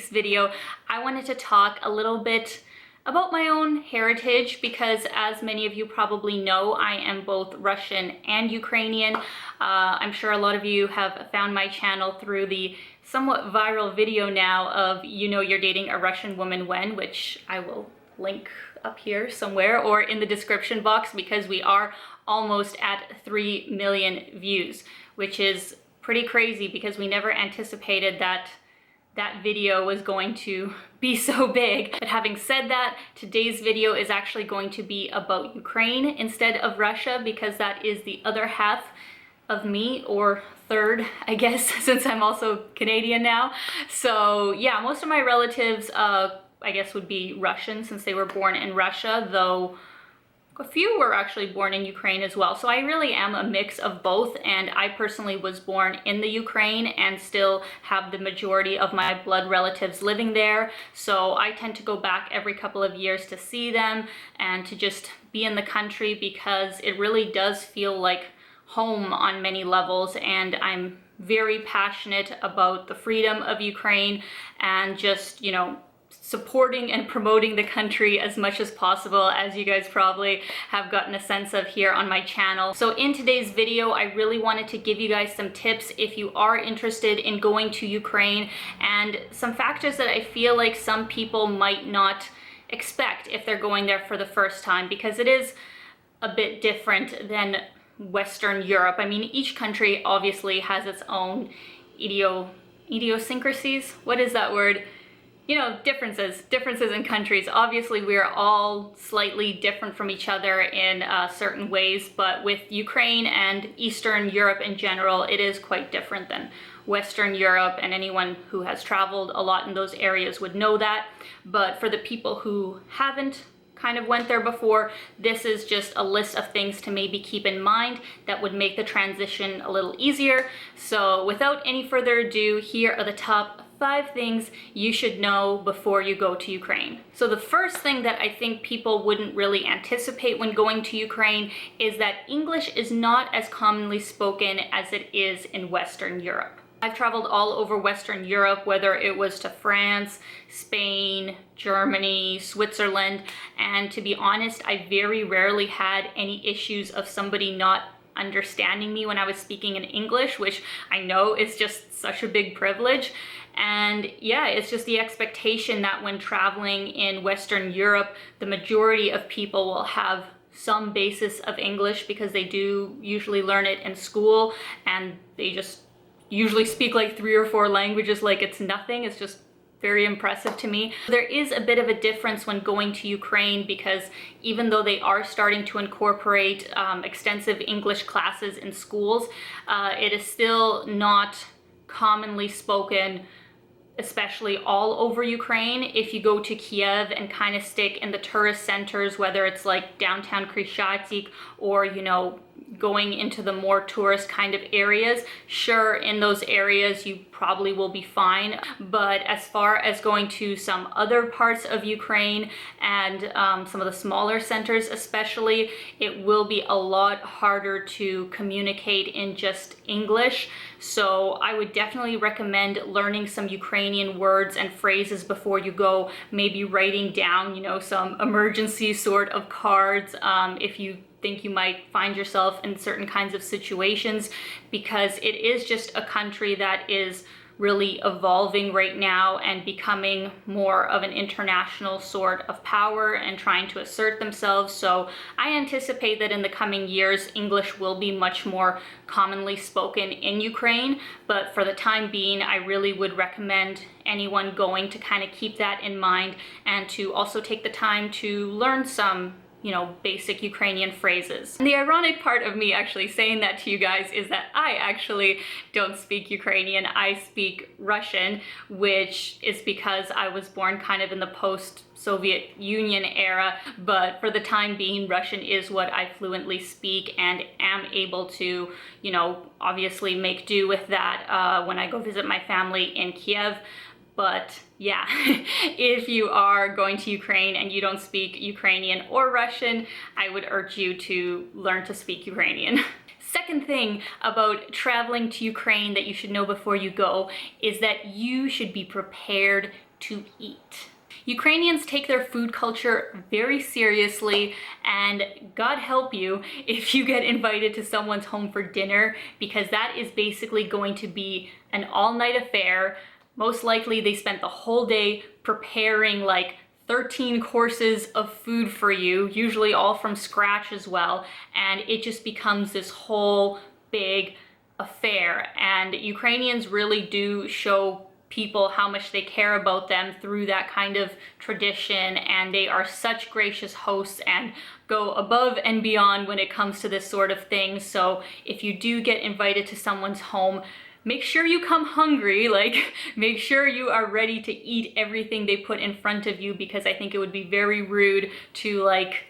week's video, I wanted to talk a little bit about my own heritage because, as many of you probably know, I am both Russian and Ukrainian. I'm sure a lot of you have found my channel through the somewhat viral video now of "You know you're dating a Russian woman when," which I will link up here somewhere or in the description box, because we are almost at 3 million views, which is pretty crazy because we never anticipated that that video was going to be so big. But having said that, today's video is actually going to be about Ukraine instead of Russia, because that is the other half of me, or third, I guess, since I'm also Canadian now. So yeah, most of my relatives, I guess, would be Russian since they were born in Russia, though a few were actually born in Ukraine as well. So I really am a mix of both, and I personally was born in the Ukraine and still have the majority of my blood relatives living there. So I tend to go back every couple of years to see them and to just be in the country, because it really does feel like home on many levels, and I'm very passionate about the freedom of Ukraine and just, you know, supporting and promoting the country as much as possible, as you guys probably have gotten a sense of here on my channel. So in today's video, I really wanted to give you guys some tips if you are interested in going to Ukraine, and some factors that I feel like some people might not expect if they're going there for the first time, because it is a bit different than Western Europe. I mean, each country obviously has its own idiosyncrasies. What is that word? You know, differences in countries. Obviously, we're all slightly different from each other in certain ways, but with Ukraine and Eastern Europe in general, it is quite different than Western Europe, and anyone who has traveled a lot in those areas would know that. But for the people who haven't kind of went there before, this is just a list of things to maybe keep in mind that would make the transition a little easier. So without any further ado, here are the top 5 things you should know before you go to Ukraine. So the first thing that I think people wouldn't really anticipate when going to Ukraine is that English is not as commonly spoken as it is in Western Europe. I've traveled all over Western Europe, whether it was to France, Spain, Germany, Switzerland, and to be honest, I very rarely had any issues of somebody not understanding me when I was speaking in English, which I know is just such a big privilege. And yeah, it's just the expectation that when traveling in Western Europe, the majority of people will have some basis of English, because they do usually learn it in school, and they just usually speak like 3 or 4 languages like it's nothing. It's just very impressive to me. There is a bit of a difference when going to Ukraine, because even though they are starting to incorporate extensive English classes in schools, it is still not commonly spoken, especially all over Ukraine. If you go to Kiev and kind of stick in the tourist centers, whether it's like downtown Krishchatyk or, you know, going into the more tourist kind of areas, sure, in those areas you probably will be fine. But as far as going to some other parts of Ukraine and some of the smaller centers especially, it will be a lot harder to communicate in just English. So I would definitely recommend learning some Ukrainian words and phrases before you go, maybe writing down, you know, some emergency sort of cards if you think you might find yourself in certain kinds of situations, because it is just a country that is really evolving right now and becoming more of an international sort of power and trying to assert themselves. So I anticipate that in the coming years, English will be much more commonly spoken in Ukraine. But for the time being, I really would recommend anyone going to kind of keep that in mind, and to also take the time to learn some, you know, basic Ukrainian phrases. And the ironic part of me actually saying that to you guys is that I actually don't speak Ukrainian. I speak Russian, which is because I was born kind of in the post-Soviet Union era. But for the time being, Russian is what I fluently speak and am able to, you know, obviously make do with that when I go visit my family in Kiev. But yeah, if you are going to Ukraine and you don't speak Ukrainian or Russian, I would urge you to learn to speak Ukrainian. Second thing about traveling to Ukraine that you should know before you go is that you should be prepared to eat. Ukrainians take their food culture very seriously, and God help you if you get invited to someone's home for dinner, because that is basically going to be an all-night affair. Most likely they spent the whole day preparing like 13 courses of food for you, usually all from scratch as well, and it just becomes this whole big affair. And Ukrainians really do show people how much they care about them through that kind of tradition, and they are such gracious hosts and go above and beyond when it comes to this sort of thing. So if you do get invited to someone's home, make sure you come hungry, like make sure you are ready to eat everything they put in front of you, because I think it would be very rude to like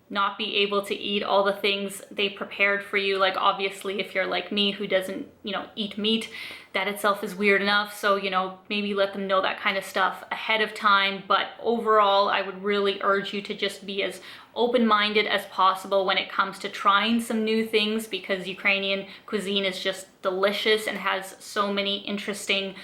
not be able to eat all the things they prepared for you. Like obviously if you're like me who doesn't, eat meat, that itself is weird enough. So, maybe let them know that kind of stuff ahead of time. But overall, I would really urge you to just be as open-minded as possible when it comes to trying some new things, because Ukrainian cuisine is just delicious and has so many interesting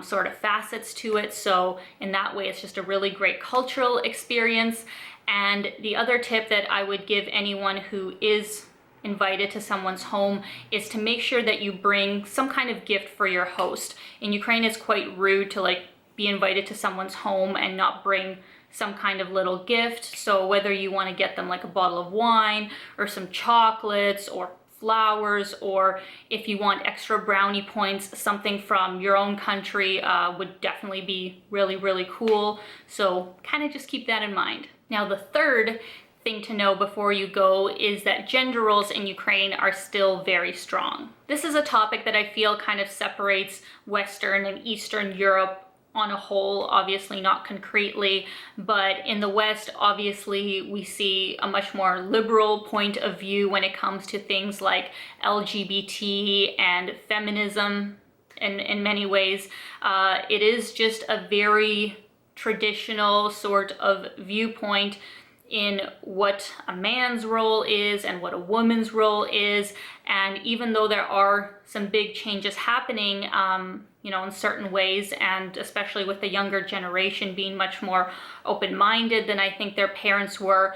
sort of facets to it. So in that way, it's just a really great cultural experience. And the other tip that I would give anyone who is invited to someone's home is to make sure that you bring some kind of gift for your host. In Ukraine, it's quite rude to like be invited to someone's home and not bring some kind of little gift. So whether you want to get them like a bottle of wine or some chocolates or flowers, or if you want extra brownie points, something from your own country would definitely be really, really cool. So kind of just keep that in mind. Now, the third thing to know before you go is that gender roles in Ukraine are still very strong. This is a topic that I feel kind of separates Western and Eastern Europe on a whole, obviously not concretely, but in the West, obviously we see a much more liberal point of view when it comes to things like LGBT and feminism in many ways. It is just a very traditional sort of viewpoint in what a man's role is and what a woman's role is. And even though there are some big changes happening, in certain ways, and especially with the younger generation being much more open-minded than I think their parents were,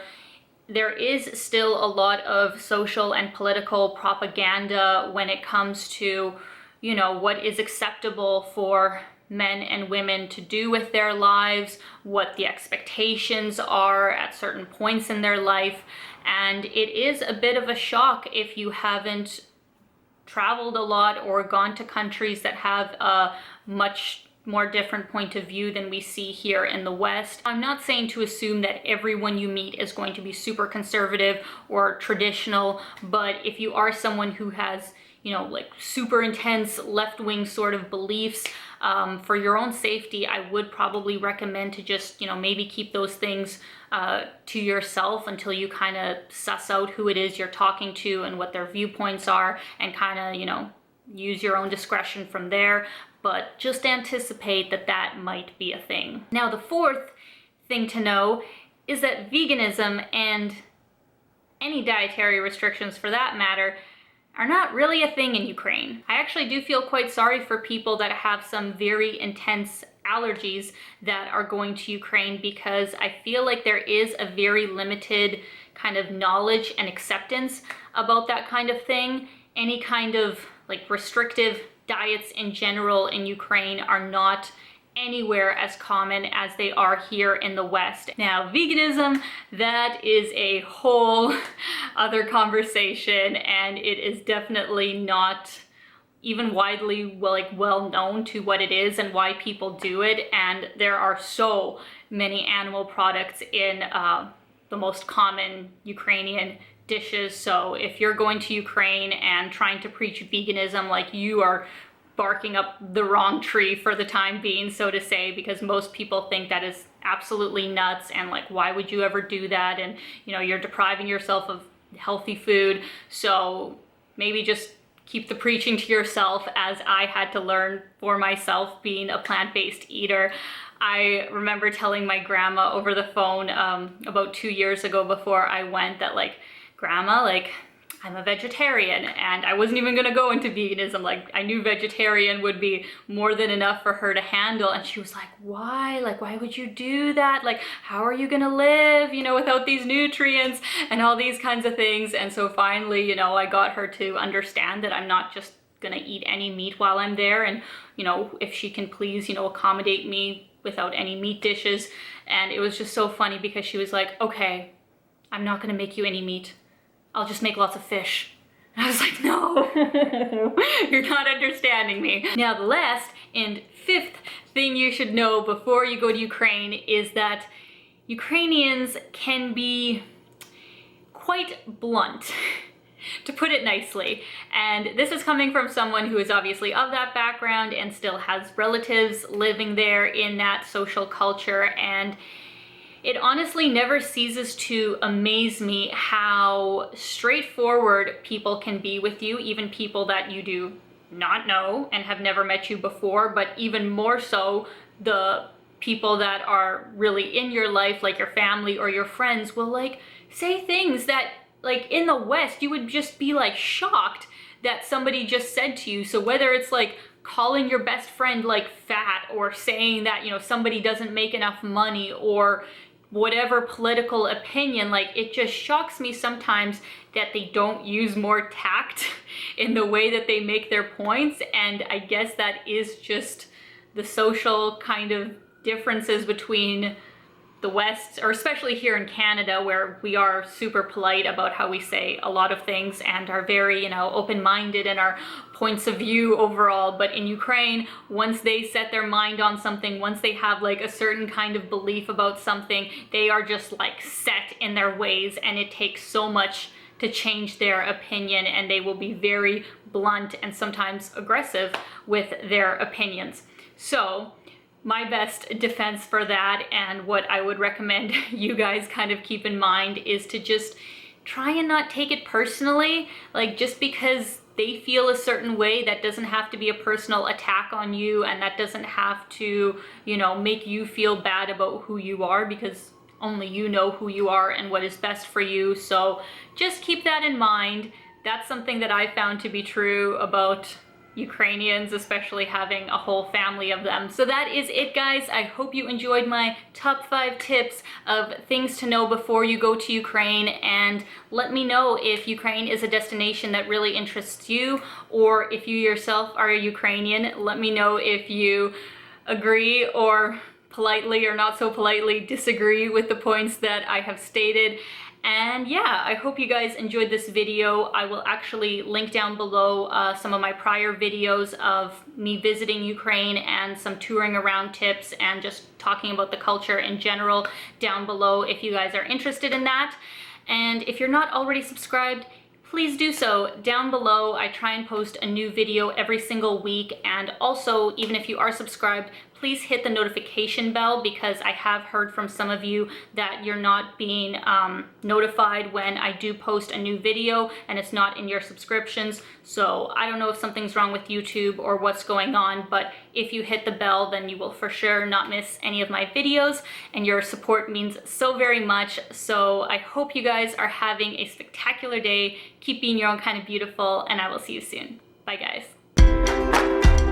there is still a lot of social and political propaganda when it comes to, what is acceptable for men and women to do with their lives, what the expectations are at certain points in their life. And it is a bit of a shock if you haven't traveled a lot or gone to countries that have a much more different point of view than we see here in the West. I'm not saying to assume that everyone you meet is going to be super conservative or traditional, but if you are someone who has like super intense left-wing sort of beliefs, for your own safety, I would probably recommend to just, maybe keep those things to yourself until you kind of suss out who it is you're talking to and what their viewpoints are, and kind of, use your own discretion from there. But just anticipate that that might be a thing. Now, the fourth thing to know is that veganism, and any dietary restrictions for that matter, are not really a thing in Ukraine. I actually do feel quite sorry for people that have some very intense allergies that are going to Ukraine, because I feel like there is a very limited kind of knowledge and acceptance about that kind of thing. Any kind of like restrictive diets in general in Ukraine are not anywhere as common as they are here in the West. Now, veganism, that is a whole other conversation, and it is definitely not even widely well known to what it is and why people do it. And there are so many animal products in the most common Ukrainian dishes. So if you're going to Ukraine and trying to preach veganism, like, you are barking up the wrong tree for the time being, so to say, because most people think that is absolutely nuts, and like, why would you ever do that? And you're depriving yourself of healthy food. So maybe just keep the preaching to yourself, as I had to learn for myself being a plant-based eater. I remember telling my grandma over the phone about 2 years ago before I went that, like, Grandma, like, I'm a vegetarian, and I wasn't even gonna go into veganism. Like, I knew vegetarian would be more than enough for her to handle, and she was like, why? Like, why would you do that? Like, how are you gonna live, you know, without these nutrients and all these kinds of things? And so finally, you know, I got her to understand that I'm not just gonna eat any meat while I'm there, and, you know, if she can please, you know, accommodate me without any meat dishes. And it was just so funny because she was like, okay, I'm not gonna make you any meat. I'll just make lots of fish. And I was like, no, you're not understanding me. Now, the last and fifth thing you should know before you go to Ukraine is that Ukrainians can be quite blunt, to put it nicely. And this is coming from someone who is obviously of that background and still has relatives living there in that social culture. And it honestly never ceases to amaze me how straightforward people can be with you, even people that you do not know and have never met you before, but even more so the people that are really in your life, like your family or your friends, will like say things that, like, in the West you would just be like shocked that somebody just said to you. So whether it's like calling your best friend like fat, or saying that, you know, somebody doesn't make enough money, or whatever political opinion, like, it just shocks me sometimes that they don't use more tact in the way that they make their points. And I guess that is just the social kind of differences between the West, or especially here in Canada, where we are super polite about how we say a lot of things and are very, you know, open-minded in our points of view overall. But in Ukraine, once they set their mind on something, once they have like a certain kind of belief about something, they are just like set in their ways, and it takes so much to change their opinion, and they will be very blunt and sometimes aggressive with their opinions. So my best defense for that, and what I would recommend you guys kind of keep in mind, is to just try and not take it personally. Like, just because they feel a certain way, that doesn't have to be a personal attack on you, and that doesn't have to, you know, make you feel bad about who you are, because only you know who you are and what is best for you. So just keep that in mind. That's something that I found to be true about Ukrainians, especially having a whole family of them. So that is it, guys. I hope you enjoyed my top 5 tips of things to know before you go to Ukraine, and let me know if Ukraine is a destination that really interests you, or if you yourself are a Ukrainian. Let me know if you agree, or politely or not so politely disagree with the points that I have stated. And yeah, I hope you guys enjoyed this video. I will actually link down below some of my prior videos of me visiting Ukraine and some touring around tips and just talking about the culture in general down below if you guys are interested in that. And if you're not already subscribed, please do so down below. I try and post a new video every single week. And also, even if you are subscribed, please hit the notification bell, because I have heard from some of you that you're not being notified when I do post a new video, and it's not in your subscriptions. So I don't know if something's wrong with YouTube or what's going on, but if you hit the bell, then you will for sure not miss any of my videos, and your support means so very much. So I hope you guys are having a spectacular day. Keep being your own kind of beautiful, and I will see you soon. Bye, guys.